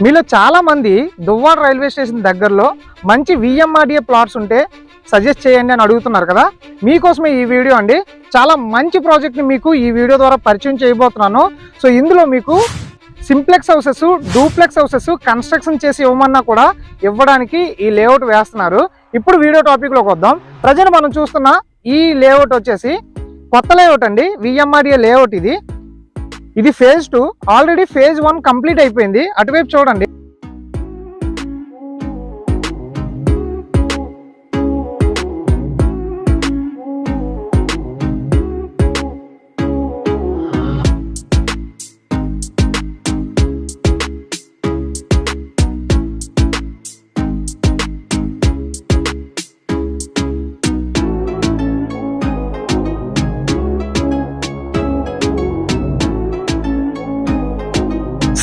మీలో చాలా మంది దువ్వాడ రైల్వే స్టేషన్ దగ్గరలో మంచి విఎంఆర్డిఏ ప్లాట్స్ ఉంటే సజెస్ట్ చేయండి అని అడుగుతున్నారు కదా. మీకోసమే ఈ వీడియో అండి. చాలా మంచి ప్రాజెక్ట్ని మీకు ఈ వీడియో ద్వారా పరిచయం చేయబోతున్నాను. సో ఇందులో మీకు simplex houses, duplex houses construction చేసి ఇవ్వమన్నా కూడా ఇవ్వడానికి ఈ లేఅవుట్ వేస్తున్నారు. ఇప్పుడు వీడియో టాపిక్లోకి వద్దాం. ప్రజెంట్ మనం చూస్తున్న ఈ లేఅవుట్ వచ్చేసి కొత్త లేఅవుట్ అండి, విఎంఆర్డిఏ లేఅవుట్. ఇది ఫేజ్ 2. ఆల్రెడీ ఫేజ్ 1 కంప్లీట్ అయిపోయింది. అటువైపు చూడండి.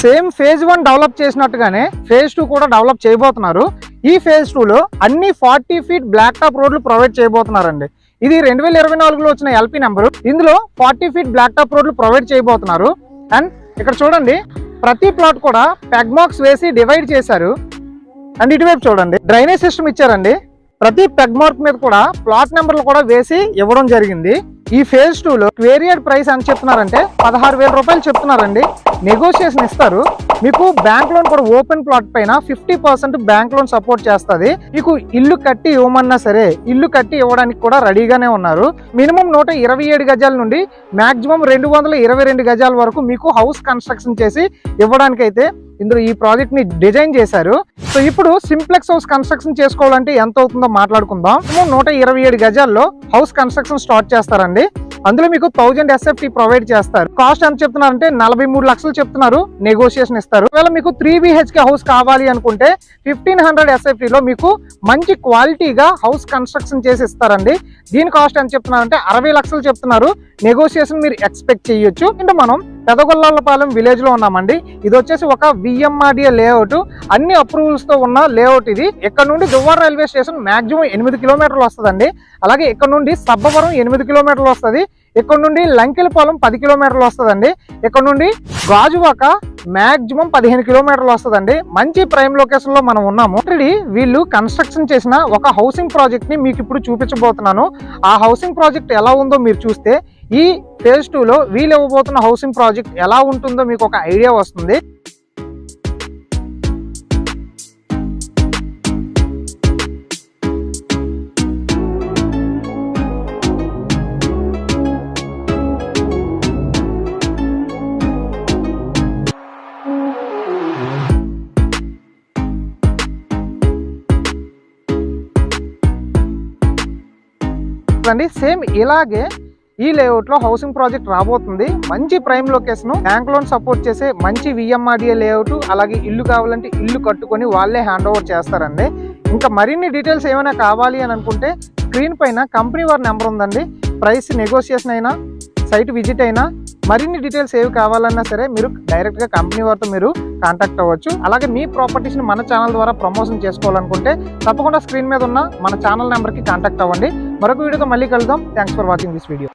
సేమ్ ఫేజ్ 1 డెవలప్ చేసినట్టుగానే ఫేజ్ 2 కూడా డెవలప్ చేయబోతున్నారు. ఈ ఫేజ్ 2లో అన్ని 40 ఫీట్ బ్లాక్ టాప్ రోడ్లు ప్రొవైడ్ చేయబోతున్నారండి. ఇది 2024లో వచ్చిన ఎల్పి నెంబరు. ఇందులో 40 ఫీట్ బ్లాక్ టాప్ రోడ్లు ప్రొవైడ్ చేయబోతున్నారు. అండ్ ఇక్కడ చూడండి, ప్రతి ప్లాట్ కూడా పెగ్ మార్క్స్ వేసి డివైడ్ చేశారు. అండ్ ఇటువైపు చూడండి, డ్రైనేజ్ సిస్టమ్ ఇచ్చారండి. ప్రతి పెగ్ మార్క్ మీద కూడా ప్లాట్ నెంబర్లు కూడా వేసి ఇవ్వడం జరిగింది. ఈ ఫేజ్ 2లో వేరియడ్ ప్రైస్ అని చెప్తున్నారంటే 16,000 రూపాయలు చెప్తున్నారండి. నెగోషియేషన్ ఇస్తారు. మీకు బ్యాంక్ లోన్ కూడా ఓపెన్ ప్లాట్ పైన 50% బ్యాంక్ లోన్ సపోర్ట్ చేస్తుంది. మీకు ఇల్లు కట్టి ఇవ్వమన్నా సరే ఇల్లు కట్టి ఇవ్వడానికి కూడా రెడీగానే ఉన్నారు. మినిమం 127 గజాల నుండి మాక్సిమం 222 గజాల వరకు మీకు హౌస్ కన్స్ట్రక్షన్ చేసి ఇవ్వడానికి అయితే ఇందులో ఈ ప్రాజెక్ట్ ని డిజైన్ చేశారు. సో ఇప్పుడు సింప్లెక్స్ హౌస్ కన్స్ట్రక్షన్ చేసుకోవాలంటే ఎంత అవుతుందో మాట్లాడుకుందాం. 127 గజాల్లో హౌస్ కన్స్ట్రక్షన్ స్టార్ట్ చేస్తారండి. అందులో మీకు 1000 SFT ప్రొవైడ్ చేస్తారు. కాస్ట్ ఎంత చెప్తున్నారంటే 43 లక్షలు చెప్తున్నారు. నెగోషియేషన్ ఇస్తారు. ఒకవేళ మీకు 3 BHK హౌస్ కావాలి అనుకుంటే 1500 SFT లో మీకు మంచి క్వాలిటీగా హౌస్ కన్స్ట్రక్షన్ చేసి ఇస్తారండి. దీని కాస్ట్ ఎంత చెప్తున్నారంటే 60 లక్షలు చెప్తున్నారు. నెగోషియేషన్ మీరు ఎక్స్పెక్ట్ చేయొచ్చు. అంటే మనం పెదగొల్లాలపాలెం విలేజ్ లో ఉన్నామండి. ఇది వచ్చేసి ఒక విఎంఆర్డిఏ లేఅవుట్. అన్ని అప్రూవల్స్ తో ఉన్న లేఅవుట్ ఇది. ఇక్కడ నుండి దువ్వాడ రైల్వే స్టేషన్ మాక్సిమం 8 కిలోమీటర్లు వస్తుందండి. అలాగే ఇక్కడ నుండి సబ్బవరం 8 కిలోమీటర్లు వస్తుంది. ఇక్కడ నుండి లంకెలపాలెం 10 కిలోమీటర్లు వస్తుందండి. ఇక్కడ నుండి గాజువాక మాక్సిమం 15 కిలోమీటర్లు వస్తుందండి. మంచి ప్రైమ్ లొకేషన్ లో మనం ఉన్నాము. ఆల్రెడీ వీళ్ళు కన్స్ట్రక్షన్ చేసిన ఒక హౌసింగ్ ప్రాజెక్ట్ ని మీకు ఇప్పుడు చూపించబోతున్నాను. ఆ హౌసింగ్ ప్రాజెక్ట్ ఎలా ఉందో మీరు చూస్తే ఈ ఫేజ్ 2లో వీళ్ళు ఇవ్వబోతున్న హౌసింగ్ ప్రాజెక్ట్ ఎలా ఉంటుందో మీకు ఒక ఐడియా వస్తుంది. సేమ్ ఇలాగే ఈ లేఅవుట్ లో హౌసింగ్ ప్రాజెక్ట్ రాబోతుంది. మంచి prime location, bank loan support చేసే మంచి విఎంఆర్డిఏ లేఅవుట్. అలాగే ఇల్లు కావాలంటే ఇల్లు కట్టుకొని వాళ్ళే హ్యాండ్ ఓవర్ చేస్తారండి. ఇంకా మరిన్ని డీటెయిల్స్ ఏమైనా కావాలి అని అనుకుంటే స్క్రీన్ పైన కంపెనీ వారి నెంబర్ ఉందండి. ప్రైస్ నెగోషియేషన్ అయినా, సైట్ విజిట్ అయినా, మరిన్ని డీటెయిల్స్ ఏవి కావాలన్నా సరే మీరు డైరెక్ట్ గా కంపెనీ వారితో మీరు కాంటాక్ట్ అవ్వచ్చు. అలాగే మీ ప్రాపర్టీస్ ని మన ఛానల్ ద్వారా ప్రమోషన్ చేసుకోవాలనుకుంటే తప్పకుండా స్క్రీన్ మీద ఉన్న మన ఛానల్ నెంబర్ కి కాంటాక్ట్ అవ్వండి. మరొక వీడియోతో మళ్ళీ కలుద్దాం. Thanks for watching this video.